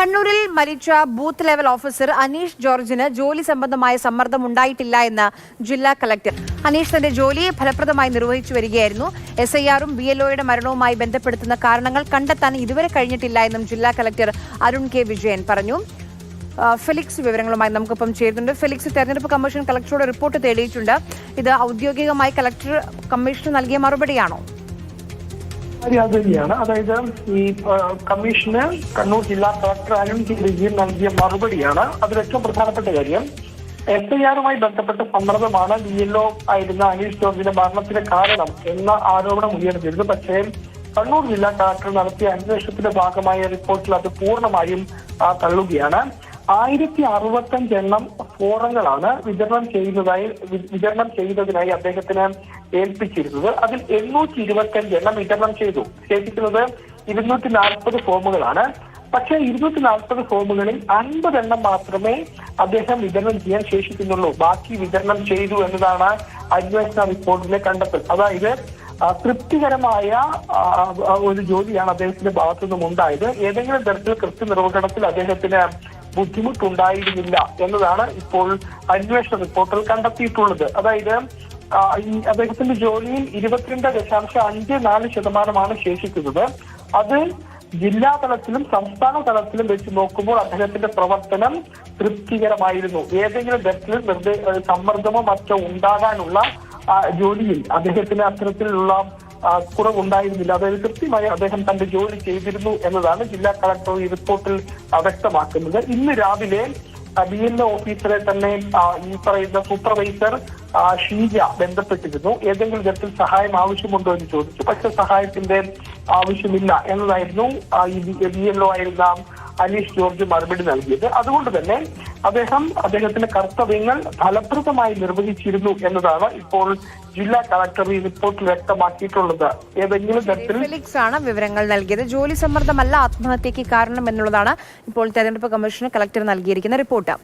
കണ്ണൂരിൽ മരിച്ച booth level officer Aneesh ജോർജിന് ജോലി സംബന്ധമായ സമ്മർദ്ദം ഉണ്ടായിട്ടില്ല എന്ന് ജില്ലാ കളക്ടർ. അനീഷ് തന്റെ ജോലി ഫലപ്രദമായി നിർവഹിച്ചു വരികയായിരുന്നു. SIR-ഉം BLO-യുടെ മരണവുമായി ബന്ധപ്പെടുത്തുന്ന കാരണങ്ങൾ കണ്ടെത്താൻ ഇതുവരെ കഴിഞ്ഞിട്ടില്ല എന്നും ജില്ലാ കളക്ടർ അരുൺ കെ വിജയൻ പറഞ്ഞു. ഫെലിക്സ് വിവരങ്ങളുമായി നമുക്കൊപ്പം ചേരുന്നുണ്ട്. ഫെലിക്സ്, തെരഞ്ഞെടുപ്പ് കമ്മീഷൻ കളക്ടറോട് റിപ്പോർട്ട് തേടിയിട്ടുണ്ട്. ഇത് ഔദ്യോഗികമായി കളക്ടർ കമ്മീഷന് നൽകിയ മറുപടിയാണോ? അത് തന്നെയാണ്. അതായത് ഈ കമ്മീഷന് കണ്ണൂർ ജില്ലാ കളക്ടർ അരുൺ കെ വിജയൻ നൽകിയ മറുപടിയാണ്. അതിൽ ഏറ്റവും പ്രധാനപ്പെട്ട കാര്യം SIR-ഉമായി ബന്ധപ്പെട്ട സമ്മർദ്ദമാണ് BLO ആയിരുന്ന അനീഷ് ജോർജിന്റെ മരണത്തിന് കാരണം എന്ന ആരോപണം ഉയർന്നിരുന്നു. പക്ഷേ കണ്ണൂർ ജില്ലാ കളക്ടർ നടത്തിയ അന്വേഷണത്തിന്റെ ഭാഗമായ റിപ്പോർട്ടിൽ അത് പൂർണ്ണമായും തള്ളുകയാണ്. 1065 ഫോറങ്ങളാണ് വിതരണം ചെയ്തതിനായി അദ്ദേഹത്തിന് ഏൽപ്പിച്ചിരുന്നത്. അതിൽ 825 വിതരണം ചെയ്തു. ശേഷിക്കുന്നത് 240 ഫോമുകളാണ്. പക്ഷേ 240 ഫോമുകളിൽ 50 മാത്രമേ അദ്ദേഹം വിതരണം ചെയ്യാൻ ശേഷിക്കുന്നുള്ളൂ. ബാക്കി വിതരണം ചെയ്തു എന്നതാണ് അന്വേഷണ റിപ്പോർട്ടിലെ കണ്ടെത്തൽ. അതായത് തൃപ്തികരമായ ഒരു ജോലിയാണ് അദ്ദേഹത്തിന്റെ ഭാഗത്തുനിന്നും ഉണ്ടായത്. ഏതെങ്കിലും തരത്തിൽ കൃത്യനിർവഹണത്തിൽ അദ്ദേഹത്തിന് ബുദ്ധിമുട്ടുണ്ടായിരുന്നില്ല എന്നതാണ് ഇപ്പോൾ അന്വേഷണ റിപ്പോർട്ടിൽ കണ്ടെത്തിയിട്ടുള്ളത്. അതായത് അദ്ദേഹത്തിന്റെ ജോലിയിൽ 22.54% ശേഷിക്കുന്നത്. അത് ജില്ലാ തലത്തിലും സംസ്ഥാന തലത്തിലും വെച്ച് നോക്കുമ്പോൾ അദ്ദേഹത്തിന്റെ പ്രവർത്തനം തൃപ്തികരമായിരുന്നു. ഏതെങ്കിലും തരത്തിൽ സമ്മർദ്ദമോ മറ്റോ ഉണ്ടാകാനുള്ള ജോലിയിൽ അദ്ദേഹത്തിന് അത്തരത്തിലുള്ള കുറവുണ്ടായിരുന്നില്ല. അതായത് കൃത്യമായി അദ്ദേഹം തന്റെ ജോലി ചെയ്തിരുന്നു എന്നതാണ് ജില്ലാ കളക്ടർ ഈ റിപ്പോർട്ടിൽ വ്യക്തമാക്കുന്നത്. ഇന്ന് രാവിലെ BLO ഓഫീസറെ തന്നെ ഈ പറയുന്ന സൂപ്പർവൈസർ ഷീജ ബന്ധപ്പെട്ടിരുന്നു. ഏതെങ്കിലും തരത്തിൽ സഹായം ആവശ്യമുണ്ടോ എന്ന് ചോദിച്ചു. പക്ഷെ സഹായത്തിന്റെ ആവശ്യമില്ല എന്നതായിരുന്നു ഈ BLO ആയിരുന്ന അനീഷ് ജോർജ് മറുപടി നൽകിയത്. അതുകൊണ്ട് തന്നെ അദ്ദേഹത്തിന്റെ കർത്തവ്യങ്ങൾ ഫലപ്രദമായി നിർവഹിച്ചിരുന്നു എന്നതാണ് ഇപ്പോൾ ജില്ലാ കളക്ടർ ഈ റിപ്പോർട്ടിൽ വ്യക്തമാക്കിയിട്ടുള്ളത്. ഏതെങ്കിലും തരത്തിൽ ഫെലിക്സ് ആണ് വിവരങ്ങൾ നൽകിയത്. ജോലി സമ്മർദ്ദമല്ല ആത്മഹത്യക്ക് കാരണം എന്നുള്ളതാണ് ഇപ്പോൾ തെരഞ്ഞെടുപ്പ് കമ്മീഷന് കളക്ടർ നൽകിയിരിക്കുന്ന റിപ്പോർട്ട്.